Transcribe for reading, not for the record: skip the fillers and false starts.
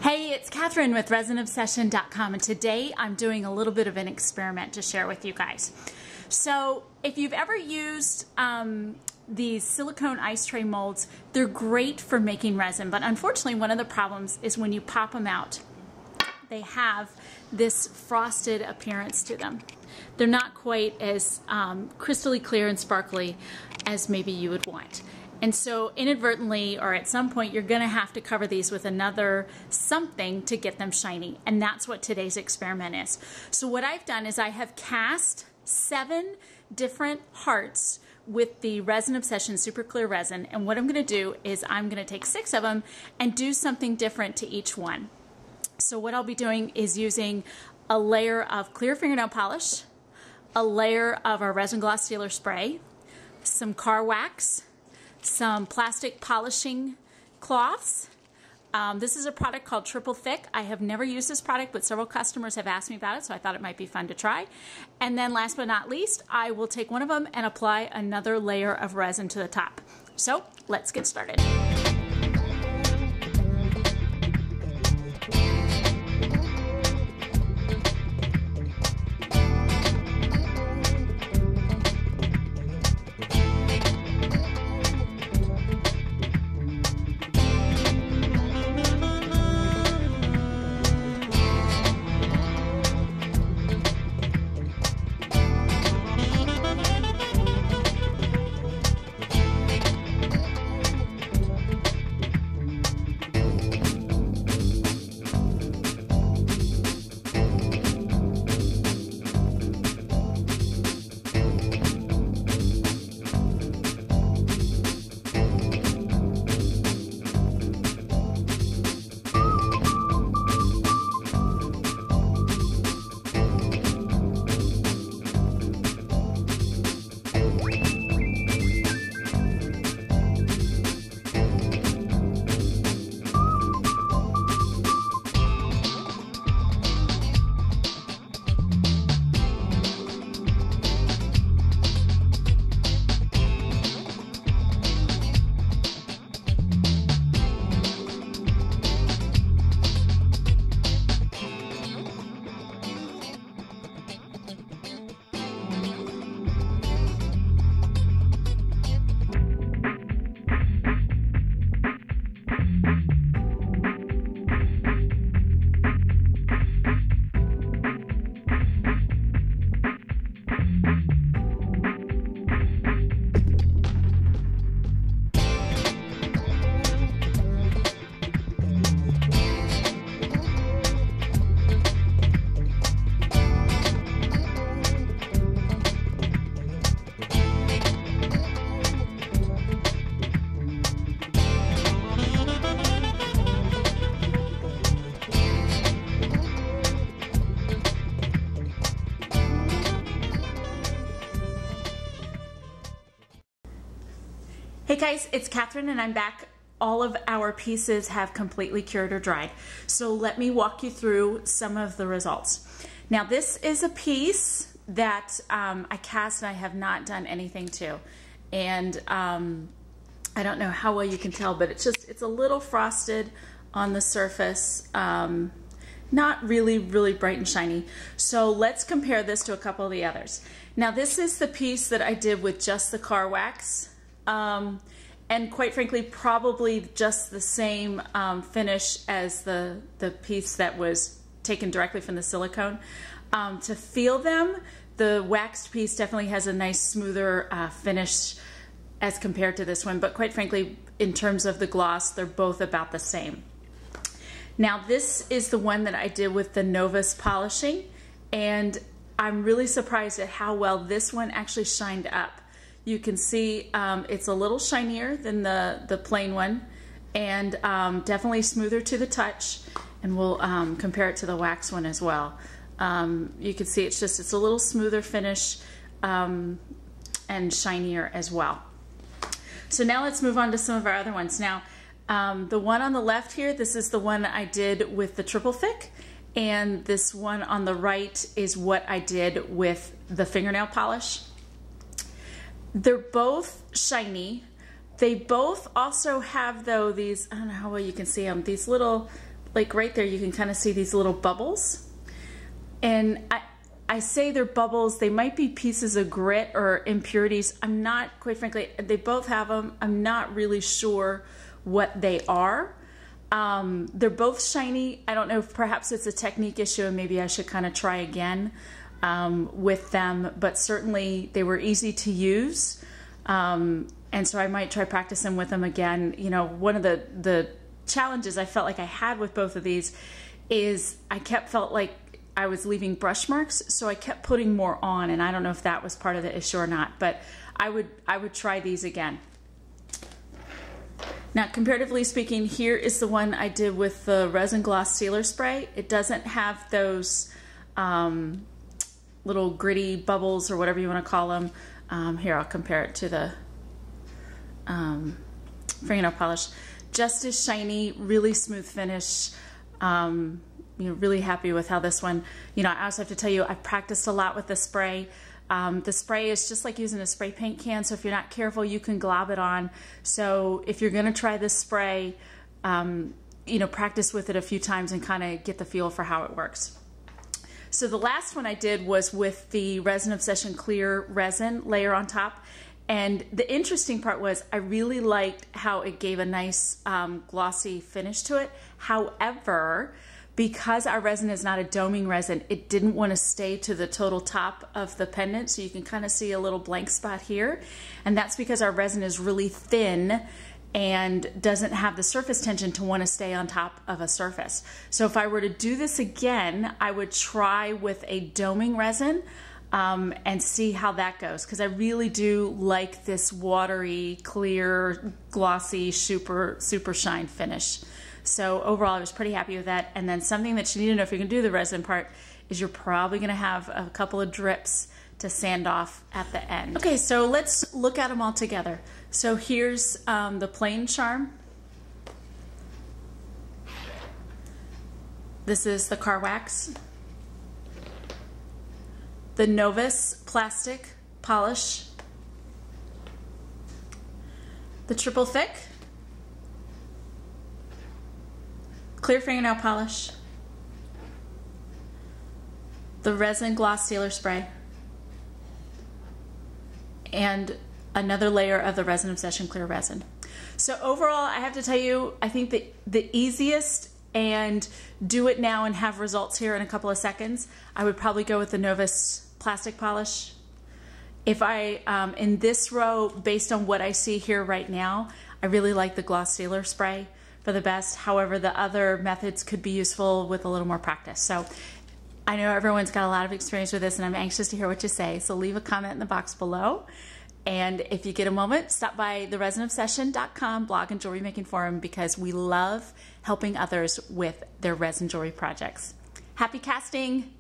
Hey, it's Catherine with resinobsession.com, and today I'm doing a little bit of an experiment to share with you guys. So if you've ever used these silicone ice tray molds, they're great for making resin, but unfortunately one of the problems is when you pop them out, they have this frosted appearance to them. They're not quite as crystally clear and sparkly as maybe you would want. And so inadvertently, or at some point, you're gonna have to cover these with another something to get them shiny. And that's what today's experiment is. So what I've done is I have cast 7 different hearts with the Resin Obsession Super Clear Resin. And what I'm gonna do is I'm gonna take 6 of them and do something different to each one. So what I'll be doing is using a layer of clear fingernail polish, a layer of our resin gloss sealer spray, some car wax, some plastic polishing cloths. This is a product called Triple Thick. I have never used this product, but several customers have asked me about it, so I thought it might be fun to try. And then last but not least, I will take one of them and apply another layer of resin to the top. So let's get started. Hey guys, it's Catherine and I'm back. All of our pieces have completely cured or dried. So let me walk you through some of the results. Now this is a piece that I cast and I have not done anything to. And I don't know how well you can tell, but it's a little frosted on the surface. Not really bright and shiny. So let's compare this to a couple of the others. Now this is the piece that I did with just the car wax. And quite frankly, probably just the same finish as the piece that was taken directly from the silicone. To feel them, the waxed piece definitely has a nice smoother finish as compared to this one, but quite frankly, in terms of the gloss, they're both about the same. Now this is the one that I did with the Novus polishing, and I'm really surprised at how well this one actually shined up. You can see it's a little shinier than the plain one, and definitely smoother to the touch, and we'll compare it to the wax one as well. You can see it's a little smoother finish and shinier as well. So now let's move on to some of our other ones. Now the one on the left here, this is the one I did with the Triple Thick, and this one on the right is what I did with the fingernail polish. They're both shiny. They both also have, though, these, I don't know how well you can see them, these little like right there, you can kind of see these little bubbles. And I say they're bubbles, they might be pieces of grit or impurities. I'm not, quite frankly, they both have them. I'm not really sure what they are. They're both shiny. I don't know if perhaps it's a technique issue and maybe I should kind of try again with them, but certainly they were easy to use. And so I might try practicing with them again. You know, one of the challenges I felt like I had with both of these is I felt like I was leaving brush marks, so I kept putting more on, and I don't know if that was part of the issue or not, but I would try these again. Now, comparatively speaking, here is the one I did with the Resin Gloss Sealer Spray. It doesn't have those little gritty bubbles or whatever you want to call them. Here, I'll compare it to the Fingernail Polish. Just as shiny, really smooth finish. You know, really happy with how this one, you know, I also have to tell you, I've practiced a lot with the spray. The spray is just like using a spray paint can, so if you're not careful, you can glob it on. So if you're gonna try this spray, you know, practice with it a few times and kind of get the feel for how it works. So the last one I did was with the Resin Obsession Clear Resin layer on top. And the interesting part was I really liked how it gave a nice glossy finish to it. However, because our resin is not a doming resin, it didn't want to stay to the total top of the pendant, so you can kind of see a little blank spot here. And that's because our resin is really thin and doesn't have the surface tension to want to stay on top of a surface. So if I were to do this again, I would try with a doming resin and see how that goes, because I really do like this watery, clear, glossy, super shine finish. So overall, I was pretty happy with that. And then something that you need to know if you're gonna do the resin part is you're probably gonna have a couple of drips to sand off at the end. Okay, so let's look at them all together. So here's the plain charm. This is the car wax. The Novus plastic polish. The triple thick. Clear fingernail polish, the Resin Gloss Sealer Spray, and another layer of the Resin Obsession Clear Resin. So overall, I have to tell you, I think the easiest and do it now and have results here in a couple of seconds, I would probably go with the Novus plastic polish. If I, in this row, based on what I see here right now, I really like the Gloss Sealer Spray for the best. However, the other methods could be useful with a little more practice. So I know everyone's got a lot of experience with this, and I'm anxious to hear what you say. So leave a comment in the box below. And if you get a moment, stop by the resinobsession.com blog and jewelry making forum, because we love helping others with their resin jewelry projects. Happy casting!